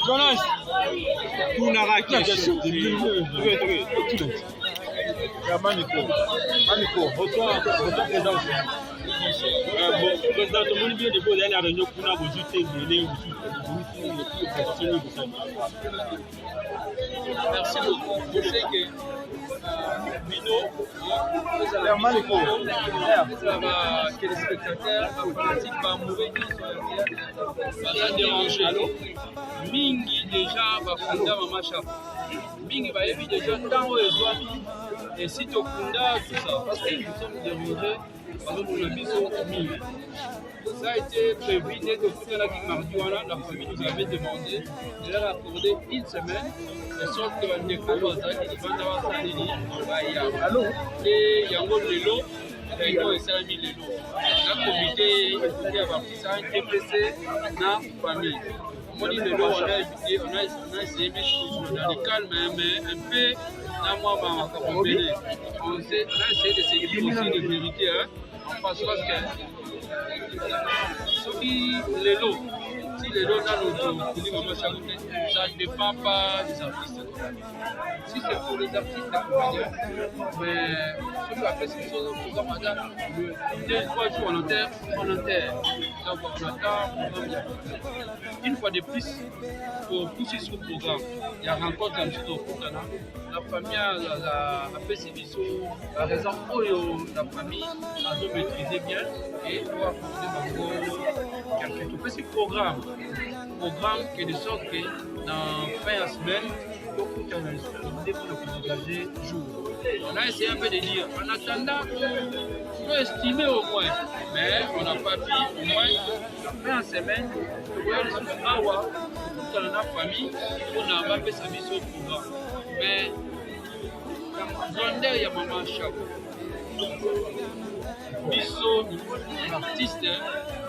Jonas, tu n'auras qu'à Manico, reçois présence. Président, tout le monde vient de poser la réunion pour nous ajouter merci beaucoup. Je sais que Bino, que les spectateurs politiques par mauvais va déranger. Mingi déjà va fonder Mama Chapo. Mingi va éviter déjà tant aux et si tu funda tout ça, parce que nous sommes dérangés par notre maison Mingi. Ça a été prévu dès que tout la Mardiouana, la famille nous avait demandé de leur accorder une semaine, de sorte que les Kolosa qui vont avoir ça, et Yango Lelo, réunion et Salami Lelo. Le comité qui a parti ça, TPC, na famille. On dit Lelo, on a essayé de mettre dans le calme, mais un peu, dans moi, on a essayé de s'équiper aussi de vérité, parce que si les lots dans notre ça ne dépend pas des artistes. Si c'est pour les artistes, mais ce qu'on a fait, c'est que le 2-3 jours en enterre. Donc on attend une fois de plus pour pousser ce programme. Il y a rencontre un petit peu la famille a fait ses bisous, la raison où la famille a maîtrisé bien et doit apporter quelque chose. C'est programme qui est de sorte que dans fin de semaine, beaucoup de jour. On a essayé un peu de dire, en attendant, on peut estimer au moins, mais on n'a pas pu, au moins, fin de semaine, dans la famille, on a fait sa mission au programme. Mais, grandeur, il y a Maman Chapo. Bisso, l'artiste,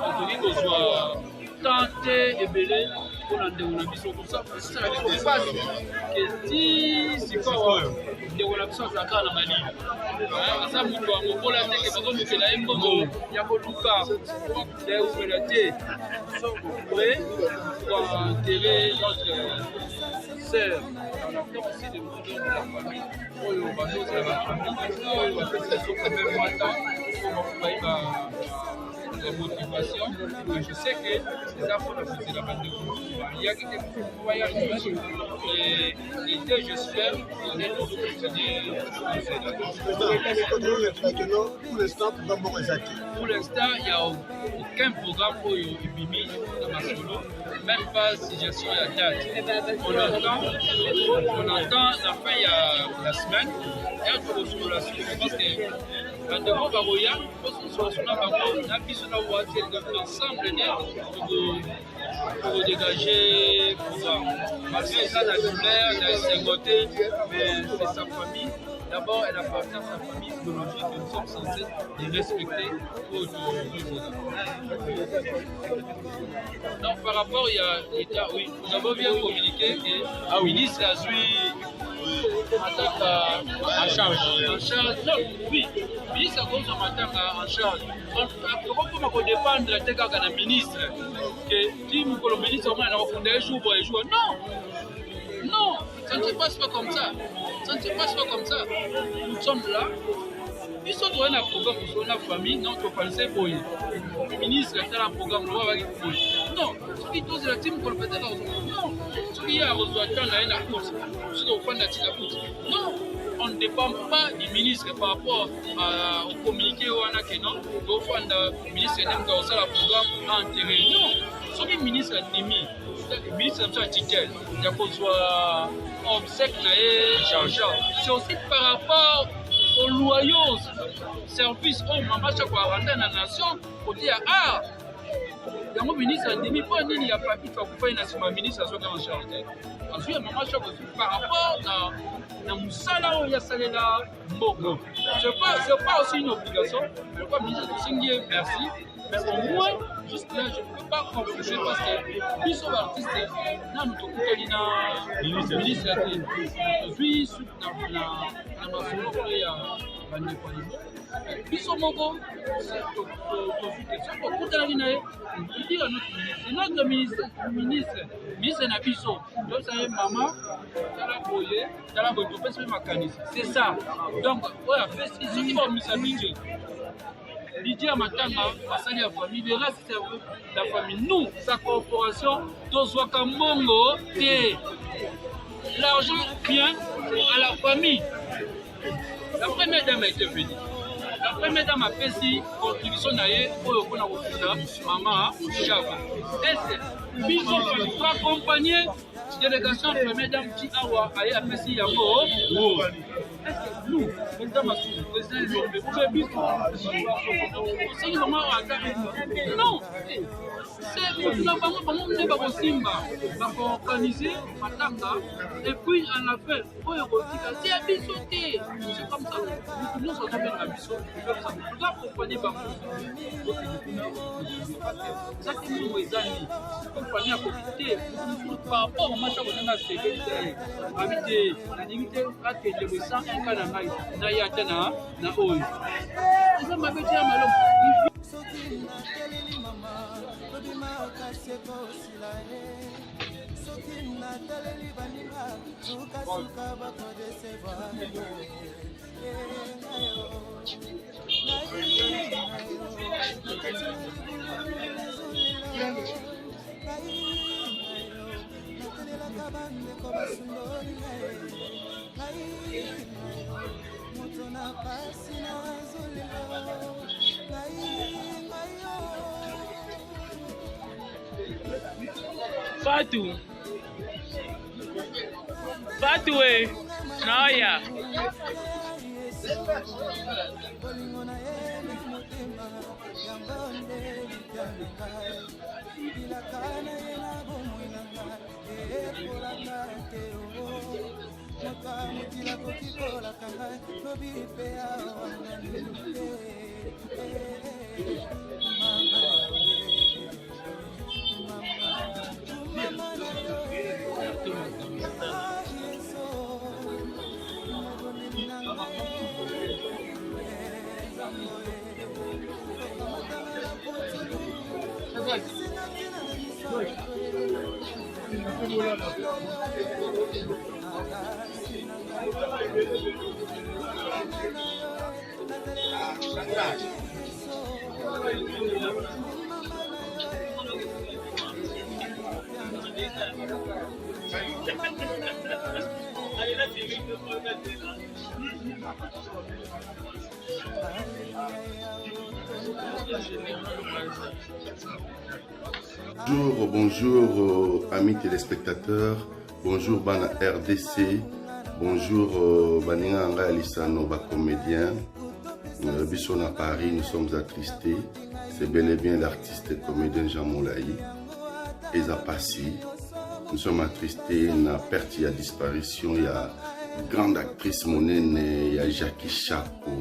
on peut besoin tenter et belé pour l'endérouler comme ça. Ça veut dire qu'on passe que si c'est quoi, on a besoin de la grande manie. Ça, on doit me voler que par exemple, c'est la Mbogo, il y a Moluka, il y a Oufelaté. Oui, pour enterrer notre sœur. On a aussi des mots de la famille. On va nous faire la famille. On va faire quand même matin. On va de motivation. Et je sais que les enfants ont fait la bande de groupe. Il y a quelques voyages et j'espère qu'on est tous pour l'instant, il n'y a aucun programme pour Ibimi dans ma solo, même pas suggestion à la date. On attend la fin de la semaine, et on trouve la suite. Parce que quand on va voir, ensemble pour dégager le programme. Malgré ça, la douleur, la sécurité, mais c'est sa famille. D'abord, elle appartient à sa famille biologique que nous sommes censés respecter aujourd'hui. Donc, par rapport à l'État, oui, nous avons bien communiqué que le ministre a joué en charge. Non, oui, le ministre a joué en charge. Comment on dépend de la tête d'un ministre que le ministre a refondé un jour pour un jour? Non, ça ne se passe pas comme ça. Nous sommes là. Ils sont dans un programme pour la famille, non, tu pensais pour le ministre qui a un programme, non, ce qui est la team qu'on peut faire, non, ce qui est à rejoindre dans la course, ce qui est au fond de la course. Non, on ne dépend pas du ministre par rapport au communiqué ou à la non, au fond du ministre qui a un programme enterré. Non, ce qui est le ministre a mis. Le ministre a un ticket, il y a qu'on soit obsèque, c'est aussi par rapport au loyaux service au maman chaque fois rendre la nation côté art. Yango ministre ndimi po nini ya papi kwa kufa ina sima ministre azoka en charge. Ensuite maman chaque par rapport na musala oyo ya salela mboka. C'est pas aussi une obligation, mais comme ministre Singie merci, mais au moins juste là je ne peux pas confuser parce que plus sur l'artiste na mutokuteli na ministre ati puis sur na masolo ya bande kwa biso moko tokutanaki na ye dire notre ministre na biso tosaye mama tala boye topesi mpe makanisi c'est ça donc oyo apesi soki bamisa budget ya matanga basali ya famille là c'est la famille nous sa corporation tozwaka mbongo te l'argent vient à la famille. La première dame a été venue. La première dame a fait si contribution naie pour le maman Chava. Et puis pour accompagner la délégation de la première dame qui a fait si Yango. Nous, président Massou, président Lombe, vous avez vu si maman a non. C'est organiser matanga et puis à la fin c'est à bisoter c'est comme ça nous sommes bien à biso nous accompagner par ça qui nous est amis accompagner à côté par rapport au match on a sélectionné habité la limite à que le sang un canal na yatana na oil ça m'a fait mal Fatou Noya Bonjour amis téléspectateurs, bonjour Bana RDC, bonjour Baninga Anga Alisano, comédien. Bisson à Paris, nous sommes attristés. C'est bel et bien l'artiste et comédien Jean Moulaï. Et Zapassi, nous sommes attristés. Na perte, il y a disparition, il y a une grande actrice monnaie, il y a Jackie Chapo,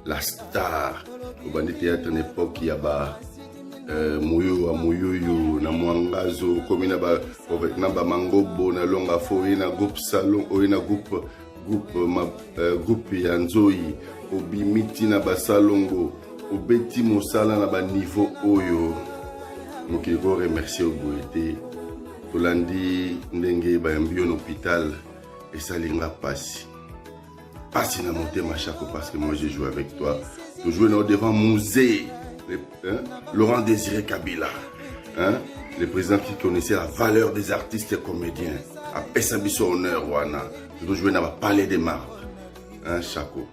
la star. Au bande théâtre à l'époque, il y a Moyo na Mwangazo, comme na ba Mangobo, na Longa Fo, na groupe Salon, na groupe Yanzoi, obi miti na basalongo, obeti mosala na ba niveau oyo. Moki go remercier Oboete. Tolandi ndenge ba yambi en hôpital et ça linga passi. Passi na monter ma chaco parce que moi j'ai joué avec toi. Tu jouais devant Musée. Laurent Désiré Kabila, le président qui connaissait la valeur des artistes et comédiens, à Pessabiso honneur, Wana, je dois jouer dans le palais des marbres, Chaco.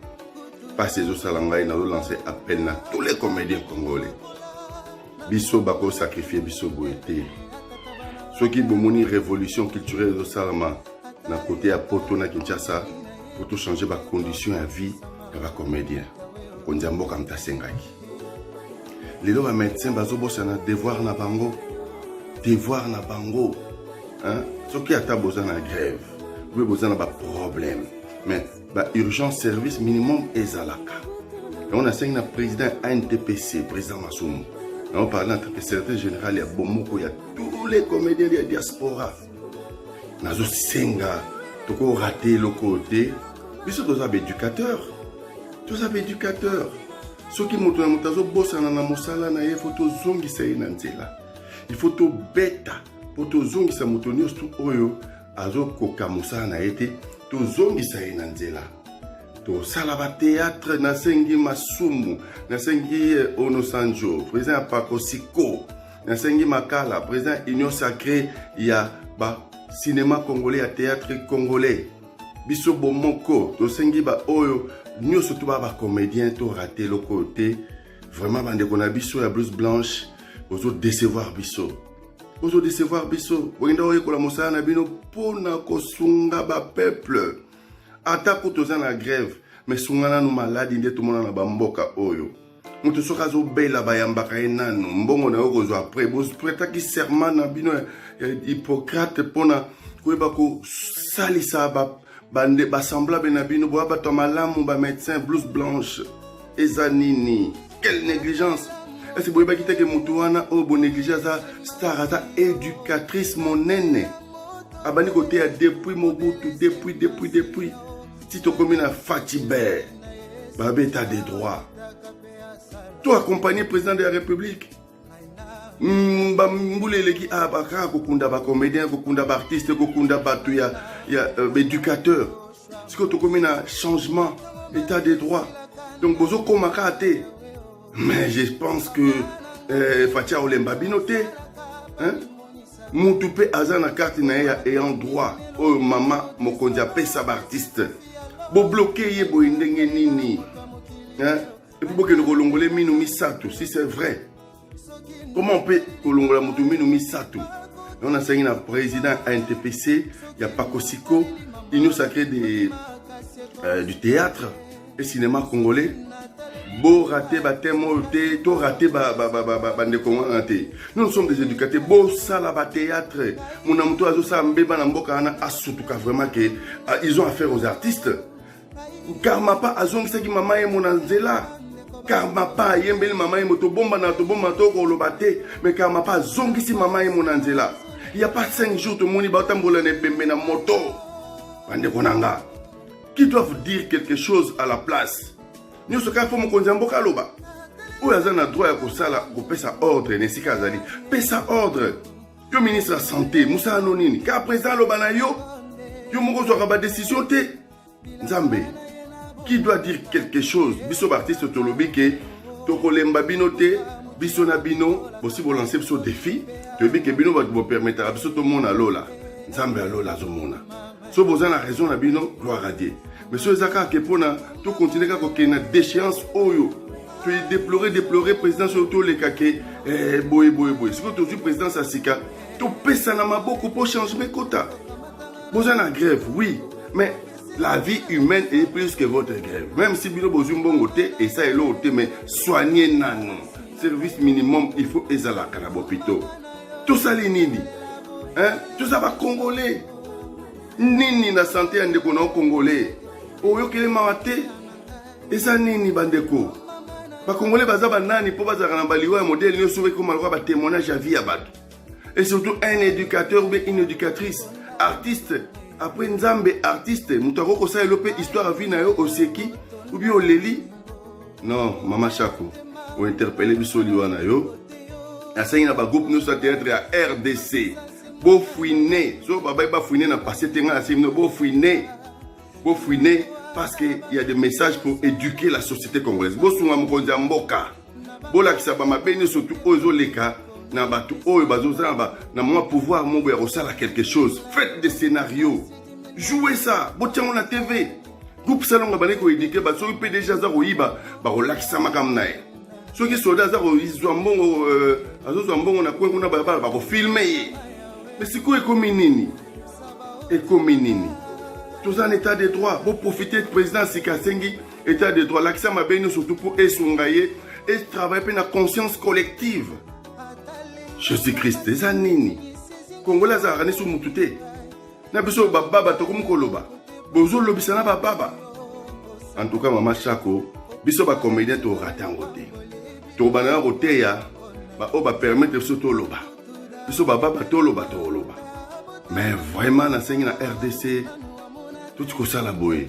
Pas ces autres salangaï, nous avons lancé appel à tous les comédiens congolais. Bisso Bako sacrifié Bisso Boété. Ceux qui ont une révolution culturelle de Salama, d'un côté à Poto, na Kinshasa, pour tout changer ma condition à vie, ya bacomédien mokonzi ya mboka moto asengaki lelo bamédecin bazobosana devoir na bango soki ata boza na grève obe boza na baproblème mais baurgence service minimum ezalaka yango nasengi na président ANTPC président Masumu on parle en tant que secrétaire général ya bomoko ya tous les comédiens de la diaspora nazo senga toko rater le côté biso toza éducateur soki moto na motazo bosana na mosala na ye faut tozongisa ye na nzela il faut tobeta po tozongisa moto nyonso oyo azokoka mosala na ye te tozongisa ye na nzela tosala batéâtre nasengi Masumu nasengi Ono Sanjo président ya Pakosiko nasengi Makala président Union Sacrée ya cinéma congolais ya théâtre congolais biso bomoko tosengi oyo nyonso to bacomédien to raté le côté vraiment bandeko na biso ya blouse blanche ozo décevoir biso oyenda oyekola mosala na bino mpona kosunga bapeuple ata ko toza na grève mais sungana no maladi nde tomona na bamboka oyo moto soki azobela bayambaka ye nanu mbongo na yo kozwa apres bopretaki serment na bino ya Hippocrate mpona koyeba kosalisa basemblable na bino boya bato ya malamu bamédecin blouse blanche eza nini quelle négligence esi boyebaki teke motu wana oyo bonéglige aza star aza éducatrice monene abandi koteya depuis Mobutu depuis ti tokomi na Fatibert babeta des droits to accompagner président de la république mbula eleki bakaka kokunda bacomédien kokunda baartiste kokunda bato ya éducateur sikoyo tokomi na changement état des droits donc bozokomaka te mais je pense que fatia olemba bino te mutu mpe aza na carte na ye ya ayant droit oyo mama mokonzi apesa baartiste bobloke ye boye ndenge nini epuis bokende kolongola minu misato si c'est vrai. Comment on peut kolongola mutu minu misato? On a enseigné na président ANTPC, il y a Pakosiko, Union Sacrée du théâtre et cinéma congolais. Beau raté batemo te, to raté bande congolais. Nous sommes des éducateurs. Beau sala ba théâtre. Mon amuto azo sa mbeba na mboka ana asutuka vraiment que ils ont affaire aux artistes. Car ma pa azong qui mama e monanzela. Car ma pa yembeli mama e moto bomba na to bomba to ko lobate. Mais car ma pa zongisi mama e monanzela. Il y a pas 5 jours tout le monde va tambola ne bembe na moto. Bande konanga. Qui doivent dire quelque chose à la place. Nous sommes capables de faire des choses. Où est-ce qu'on a droit à faire ordre? Pesa ordre. Le ministre de la Santé, Moussa Anonini, car président Lobanayo, il y a une décision. Nzambe, qui doit dire quelque chose? Biso artiste Tolobi que Tokolemba Binote, Biso Nabino, aussi vous lancer ce défi. Tolobi que Bino va vous permettre à tout le monde à l'ola. Nzambe à l'ola Zomona. Si vous avez raison, Nabino, gloire à Dieu. Mais si vous avez tout continuer à une déchéance, tu déplorer président sur tous les caquets, boy. Si vous avez président Sassika, tu peux ça beaucoup pour changer mes quotas. Vous avez une grève, oui, mais la vie humaine est plus que votre grève. Même si vous avez un bon côté, et ça est l'autre, mais soignez nano. Service minimum, il faut ezala kanabopito. Tout ça, les nini. Tout ça va congolais. Nini na santé en déconnant congolais. Oyo kele mawate esa nini bandeko ba congolais baza banani po bazaka na baliwa ya modèle nyo sobe ko malwa ba témoignage à vie à bato et surtout un éducateur ou une éducatrice artiste après nzambe artiste mutako ko sa elope histoire à vie na yo oseki ou bien oleli non mama Chako ou interpeller biso liwa na yo asengi na ba groupe nous sa théâtre à RDC bo fouiner so baba ba fouiner na passé tenga na simno bo fouiner parce qu'il y a des messages pour éduquer la société congolaise. Bo sunga mokonzi mboka. Bo la kisaba mabeni surtout ozo leka na batu oyo bazoza na moi pouvoir mo ya kosala quelque chose. Faites des scénarios. Jouez ça. Bo tiango na TV. Groupe salonga bane ko éduquer ba so pe déjà za koyiba ba kolakisa makam nae. Soki soldat za ko izwa mbongo azozwa mbongo na kwengu na ba ko filmer. Mais c'est quoi ekomi nini? Ekomi nini? Tous en état de droit, pour profiter du président Sikasengi, état de droit l'accès à ma béni surtout pour esungaye et travailler pour la conscience collective. Jésus-Christ eza nini Congolais azarani su mutute na biso bababa to kumkoloba bozo lobisa na bababa. En tout cas maman Chako biso ba comédien to ratango te to bana roteya ba o ba permettre biso to loba biso bababa to loba to loba. Mais vraiment na sengi na RDC tout ko sala boye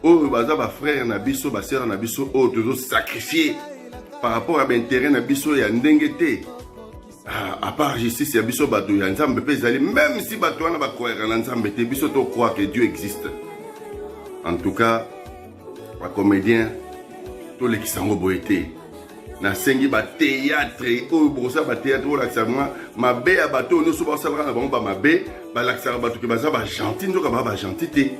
o baza ba frère na biso ba sœur na biso o tozo sacrifier par rapport à l'intérêt na biso ya ndengete. À part justice ya biso bato ya nzambe pe ezali même si bato wana ba croire na nzambe te biso to croire que Dieu existe. En tout cas ba comédien to lekisango boyete na sengi ba théâtre o brosa ba théâtre o laksama mabe ya bato no so ba sala na bango ba mabe ba laksara bato ke baza ba gentil nzoka ba gentil te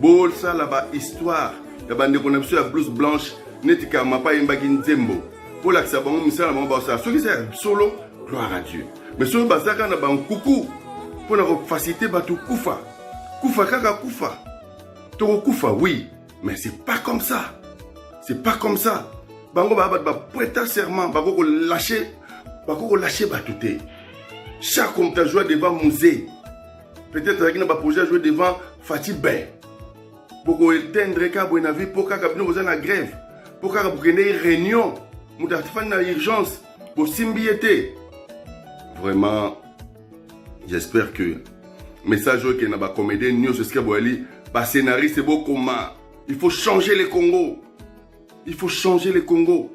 bol sala ba histoire ya bande ko na biso ya blouse blanche netika mapa imbaki nzembo pour laksara bango misala bango ba sa soki ça solo. Gloire à Dieu. Mais si on bazaka na ban coucou pour la faciliter batou kufa. Kufa kaka kufa. Toro kufa oui, mais c'est pas comme ça. C'est pas comme ça. Bango ba prêter serment, bango ko lâcher batouté. Chaque homme t'a joué devant musée. Peut-être qu'il n'a pas projet jouer devant Fatih Bey. Pour qu'on éteindre ka bonne vie pour kaka bino na grève. Pour kaka pour une réunion, mouta fa na urgence pour simbiété. Vraiment, j'espère que le message que n'a pas comédien news ce que boali ba scénariste c'est beau comment il faut changer les Congo. Il faut changer les Congo.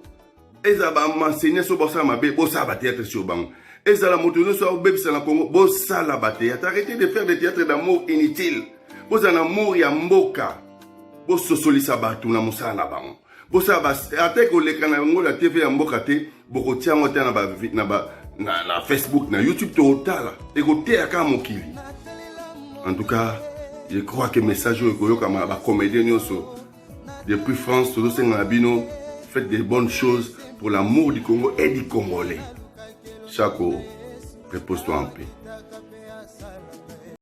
Ezaba m'enseigner sur bossa mabe bossa ba théâtre sur bang. Ezala motono sur beb sur la Congo bossa la ba théâtre. Arrêtez de faire des théâtres d'amour inutiles. Bossa un amour ya mboka. Bosso solisa batu na musa na bang. Bossa ba atek o le kana ngo la TV ya mboka te boko tia ngota na ba na Facebook, na YouTube total et côté à Kamokili. En tout cas, je crois que le message est comme la comédie depuis France, tout ce que faites des bonnes choses pour l'amour du Congo et du Congolais. Chako, repose-toi en paix.